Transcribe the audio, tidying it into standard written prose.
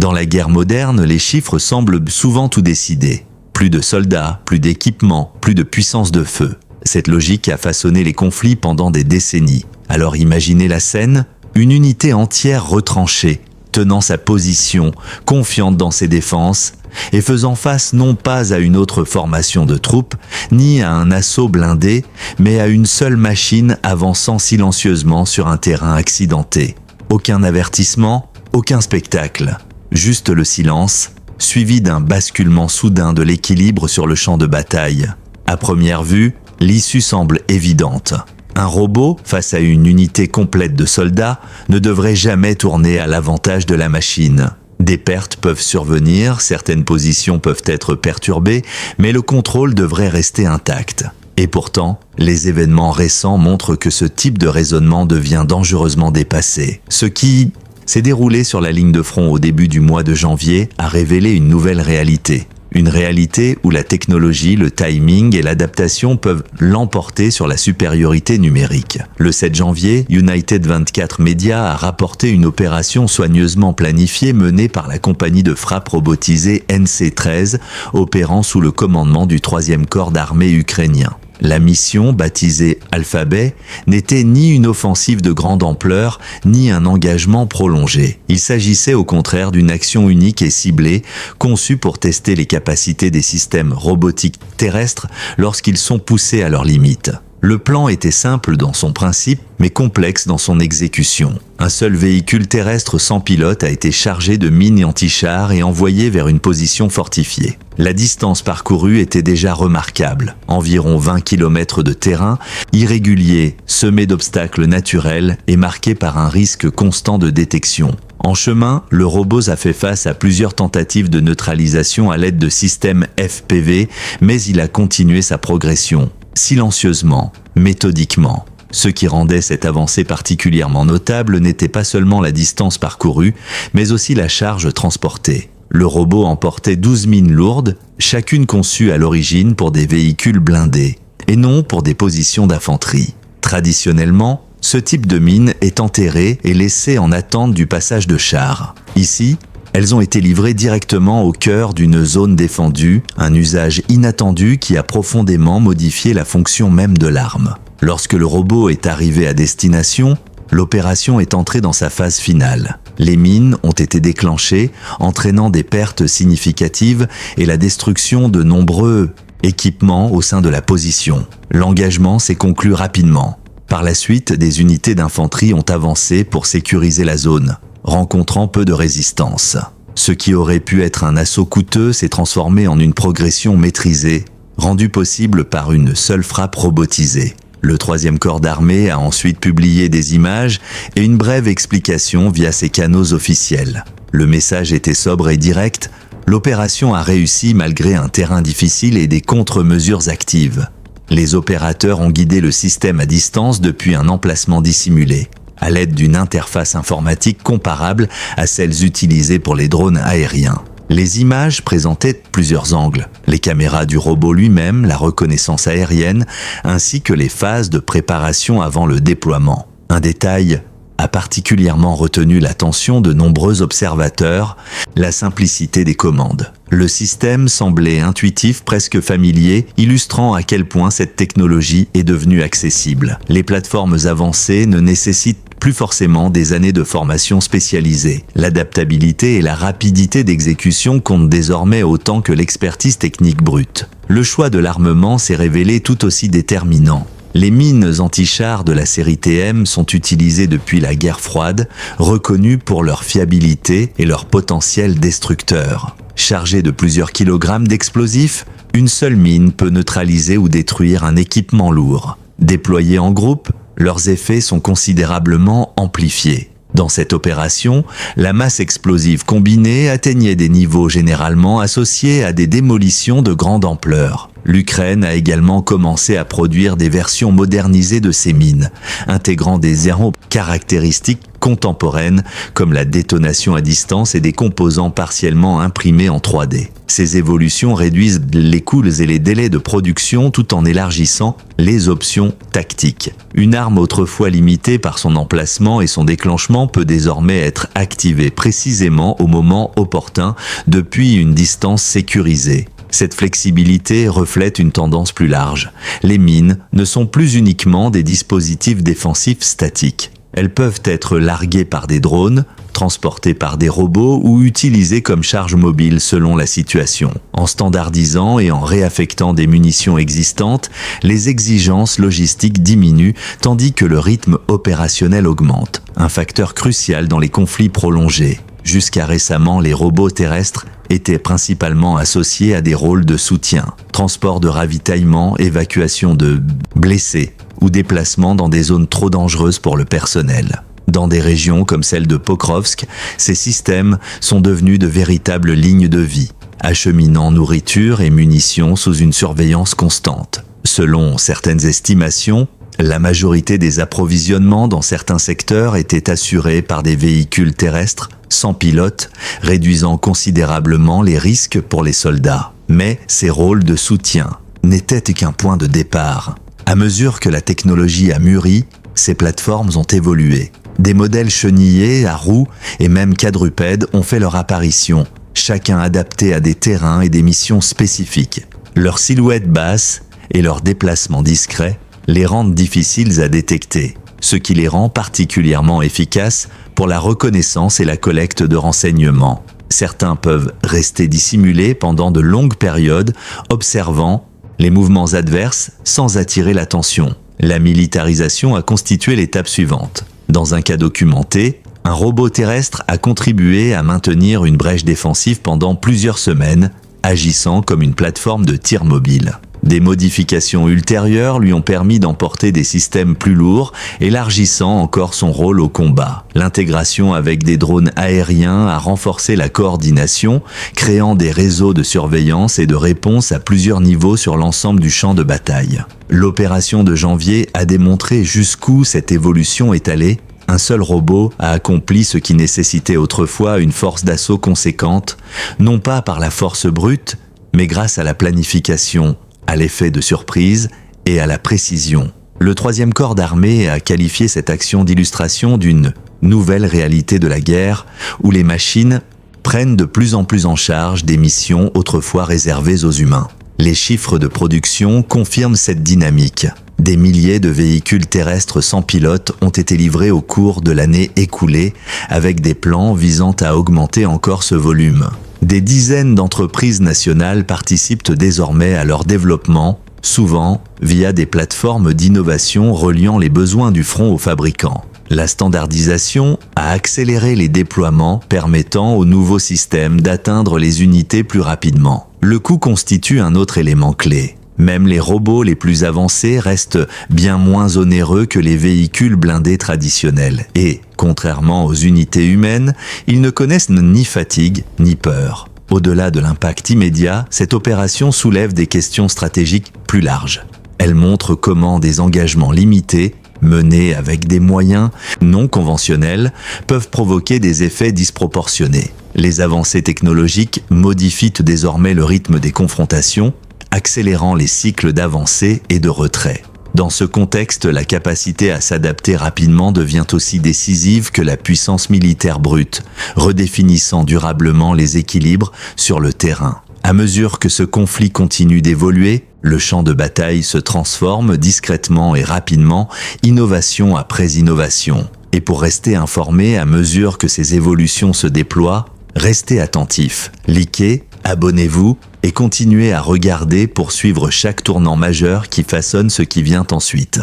Dans la guerre moderne, les chiffres semblent souvent tout décider. Plus de soldats, plus d'équipements, plus de puissance de feu. Cette logique a façonné les conflits pendant des décennies. Alors imaginez la scène, une unité entière retranchée, tenant sa position, confiante dans ses défenses, et faisant face non pas à une autre formation de troupes, ni à un assaut blindé, mais à une seule machine avançant silencieusement sur un terrain accidenté. Aucun avertissement, aucun spectacle, juste le silence, suivi d'un basculement soudain de l'équilibre sur le champ de bataille. À première vue, l'issue semble évidente. Un robot, face à une unité complète de soldats, ne devrait jamais tourner à l'avantage de la machine. Des pertes peuvent survenir, certaines positions peuvent être perturbées, mais le contrôle devrait rester intact. Et pourtant, les événements récents montrent que ce type de raisonnement devient dangereusement dépassé. Ce qui s'est déroulé sur la ligne de front au début du mois de janvier a révélé une nouvelle réalité. Une réalité où la technologie, le timing et l'adaptation peuvent l'emporter sur la supériorité numérique. Le 7 janvier, United 24 Media a rapporté une opération soigneusement planifiée menée par la compagnie de frappe robotisée NC-13, opérant sous le commandement du 3e corps d'armée ukrainien. La mission, baptisée Alphabet, n'était ni une offensive de grande ampleur, ni un engagement prolongé. Il s'agissait au contraire d'une action unique et ciblée, conçue pour tester les capacités des systèmes robotiques terrestres lorsqu'ils sont poussés à leurs limites. Le plan était simple dans son principe, mais complexe dans son exécution. Un seul véhicule terrestre sans pilote a été chargé de mines anti-chars et envoyé vers une position fortifiée. La distance parcourue était déjà remarquable, environ 20 km de terrain, irrégulier, semé d'obstacles naturels et marqué par un risque constant de détection. En chemin, le robot a fait face à plusieurs tentatives de neutralisation à l'aide de systèmes FPV, mais il a continué sa progression. Silencieusement, méthodiquement. Ce qui rendait cette avancée particulièrement notable n'était pas seulement la distance parcourue, mais aussi la charge transportée. Le robot emportait 12 mines lourdes, chacune conçue à l'origine pour des véhicules blindés, et non pour des positions d'infanterie. Traditionnellement, ce type de mine est enterré et laissé en attente du passage de chars. Ici, elles ont été livrées directement au cœur d'une zone défendue, un usage inattendu qui a profondément modifié la fonction même de l'arme. Lorsque le robot est arrivé à destination, l'opération est entrée dans sa phase finale. Les mines ont été déclenchées, entraînant des pertes significatives et la destruction de nombreux équipements au sein de la position. L'engagement s'est conclu rapidement. Par la suite, des unités d'infanterie ont avancé pour sécuriser la zone, rencontrant peu de résistance. Ce qui aurait pu être un assaut coûteux s'est transformé en une progression maîtrisée, rendue possible par une seule frappe robotisée. Le 3e corps d'armée a ensuite publié des images et une brève explication via ses canaux officiels. Le message était sobre et direct, l'opération a réussi malgré un terrain difficile et des contre-mesures actives. Les opérateurs ont guidé le système à distance depuis un emplacement dissimulé, à l'aide d'une interface informatique comparable à celles utilisées pour les drones aériens. Les images présentaient plusieurs angles, les caméras du robot lui-même, la reconnaissance aérienne, ainsi que les phases de préparation avant le déploiement. Un détail a particulièrement retenu l'attention de nombreux observateurs, la simplicité des commandes. Le système semblait intuitif, presque familier, illustrant à quel point cette technologie est devenue accessible. Les plateformes avancées ne nécessitent plus forcément des années de formation spécialisée. L'adaptabilité et la rapidité d'exécution comptent désormais autant que l'expertise technique brute. Le choix de l'armement s'est révélé tout aussi déterminant. Les mines anti-chars de la série TM sont utilisées depuis la guerre froide, reconnues pour leur fiabilité et leur potentiel destructeur. Chargées de plusieurs kilogrammes d'explosifs, une seule mine peut neutraliser ou détruire un équipement lourd. Déployées en groupe, leurs effets sont considérablement amplifiés. Dans cette opération, la masse explosive combinée atteignait des niveaux généralement associés à des démolitions de grande ampleur. L'Ukraine a également commencé à produire des versions modernisées de ces mines, intégrant des aéros caractéristiques contemporaines comme la détonation à distance et des composants partiellement imprimés en 3D. Ces évolutions réduisent les coûts et les délais de production tout en élargissant les options tactiques. Une arme autrefois limitée par son emplacement et son déclenchement peut désormais être activée précisément au moment opportun depuis une distance sécurisée. Cette flexibilité reflète une tendance plus large. Les mines ne sont plus uniquement des dispositifs défensifs statiques. Elles peuvent être larguées par des drones, transportées par des robots ou utilisées comme charge mobile selon la situation. En standardisant et en réaffectant des munitions existantes, les exigences logistiques diminuent tandis que le rythme opérationnel augmente, un facteur crucial dans les conflits prolongés. Jusqu'à récemment, les robots terrestres étaient principalement associés à des rôles de soutien, transport de ravitaillement, évacuation de blessés ou déplacement dans des zones trop dangereuses pour le personnel. Dans des régions comme celle de Pokrovsk, ces systèmes sont devenus de véritables lignes de vie, acheminant nourriture et munitions sous une surveillance constante. Selon certaines estimations, la majorité des approvisionnements dans certains secteurs étaient assurés par des véhicules terrestres sans pilote, réduisant considérablement les risques pour les soldats. Mais ces rôles de soutien n'étaient qu'un point de départ. À mesure que la technologie a mûri, ces plateformes ont évolué. Des modèles chenillés, à roues et même quadrupèdes ont fait leur apparition, chacun adapté à des terrains et des missions spécifiques. Leur silhouette basse et leur déplacement discret les rendent difficiles à détecter, ce qui les rend particulièrement efficaces pour la reconnaissance et la collecte de renseignements. Certains peuvent rester dissimulés pendant de longues périodes, observant les mouvements adverses sans attirer l'attention. La militarisation a constitué l'étape suivante. Dans un cas documenté, un robot terrestre a contribué à maintenir une brèche défensive pendant plusieurs semaines, agissant comme une plateforme de tir mobile. Des modifications ultérieures lui ont permis d'emporter des systèmes plus lourds, élargissant encore son rôle au combat. L'intégration avec des drones aériens a renforcé la coordination, créant des réseaux de surveillance et de réponse à plusieurs niveaux sur l'ensemble du champ de bataille. L'opération de janvier a démontré jusqu'où cette évolution est allée. Un seul robot a accompli ce qui nécessitait autrefois une force d'assaut conséquente, non pas par la force brute, mais grâce à la planification, à l'effet de surprise et à la précision. Le 3e corps d'armée a qualifié cette action d'illustration d'une nouvelle réalité de la guerre où les machines prennent de plus en plus en charge des missions autrefois réservées aux humains. Les chiffres de production confirment cette dynamique. Des milliers de véhicules terrestres sans pilote ont été livrés au cours de l'année écoulée, avec des plans visant à augmenter encore ce volume. Des dizaines d'entreprises nationales participent désormais à leur développement, souvent via des plateformes d'innovation reliant les besoins du front aux fabricants. La standardisation a accéléré les déploiements permettant aux nouveaux systèmes d'atteindre les unités plus rapidement. Le coût constitue un autre élément clé. Même les robots les plus avancés restent bien moins onéreux que les véhicules blindés traditionnels. Et, contrairement aux unités humaines, ils ne connaissent ni fatigue ni peur. Au-delà de l'impact immédiat, cette opération soulève des questions stratégiques plus larges. Elle montre comment des engagements limités, menés avec des moyens non conventionnels, peuvent provoquer des effets disproportionnés. Les avancées technologiques modifient désormais le rythme des confrontations, accélérant les cycles d'avancée et de retrait. Dans ce contexte, la capacité à s'adapter rapidement devient aussi décisive que la puissance militaire brute, redéfinissant durablement les équilibres sur le terrain. À mesure que ce conflit continue d'évoluer, le champ de bataille se transforme discrètement et rapidement, innovation après innovation. Et pour rester informé à mesure que ces évolutions se déploient, restez attentifs, likez, abonnez-vous et continuez à regarder pour suivre chaque tournant majeur qui façonne ce qui vient ensuite.